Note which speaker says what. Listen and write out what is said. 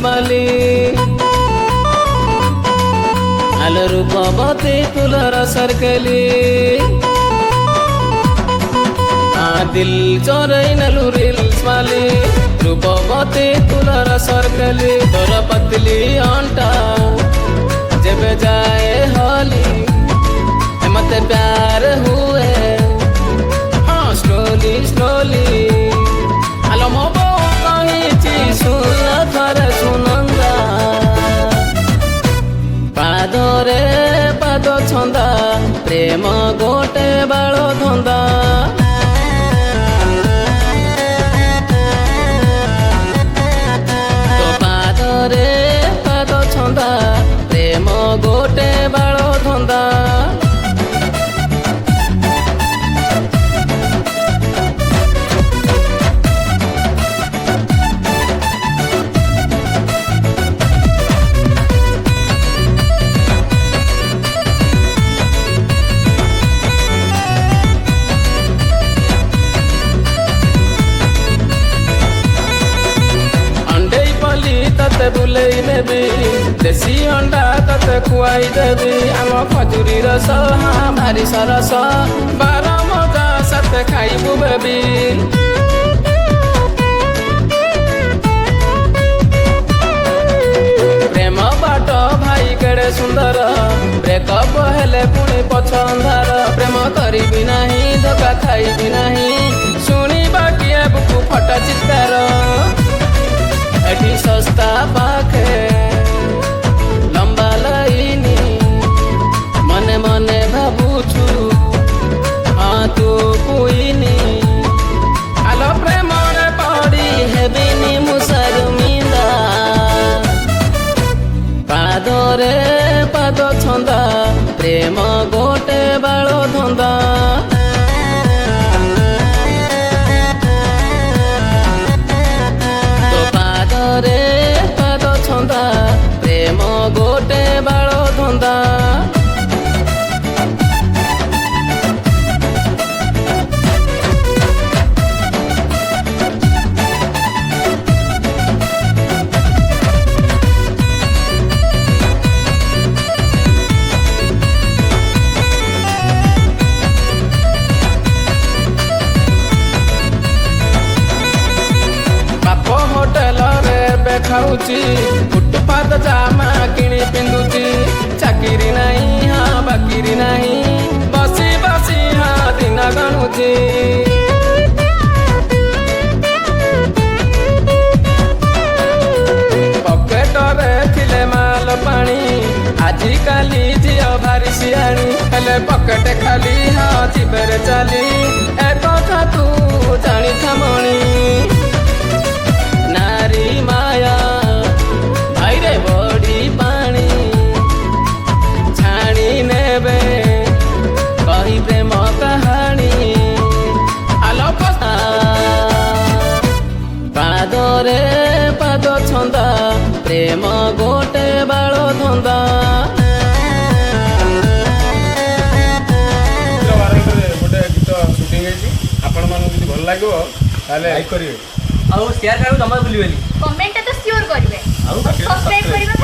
Speaker 1: माली आलो रूपवती फुलर सर्कली दिल चोरई नलु रील्स माली रूपवती फुलर सर्कली तोर पतली अंटा जेबे जाए होली मते प्यार हुए हाँ स्लोली स्लोली आलो मो बो कहिची सुन थरे सुनंदा पादरे पाद छंदा प्रेम गोटे बाल धंदा तो पादरे पाद छंदा प्रेम गोटे बाल धंदा तते बुलेई नेबी देसी अंडा तते खुआई देबी आम खजुरी रस हाँ भारी सरस बार मजा सते खाइबू बेबी प्रेम बाट भाई केड़े सुंदर ब्रेकअप हेले पुणी पछ अंधार प्रेम करिबी नाही धोखा खाइबी नाही शुणिबा किए बुकु फटा चित्कार एठी सस्ता पाखे लंबा लाइनी मने मने भाबुछु हाँ तू कुइनी आलो प्रेम रे पड़ी हेबिनी मुसरमिंदा पादरे पाद छंदा प्रेम गोटे बाल धंदा रे पाद छंदा प्रेम गोटे बाल धंदा होटल रे खाऊची फुटपाथ जामा किणी पिंधुची चाकिरी नहीं हाँ बाकिरी नहीं बसी बसी हाँ दिन गणुची पकेट रे थिले माल पानी आजिकाली झियो भारी सियाणी हेले पकेट खाली हाँ जीबेरे चाली ए कथा तू जानी थामणी नारी माया भाई रे बड़ी पानी छाणी नेबे कही प्रेम कहानी आलो पादरे पाद छंदा प्रेम गोटे बाल धंदा
Speaker 2: गोटे गीत सुटिंग आपण मानू जदि भल लागो ताले लाइक करिवे
Speaker 3: और शेयर करू जमा भूलिबेनी
Speaker 4: कमेंट तो श्योर करिवे और सब्सक्राइब करिवे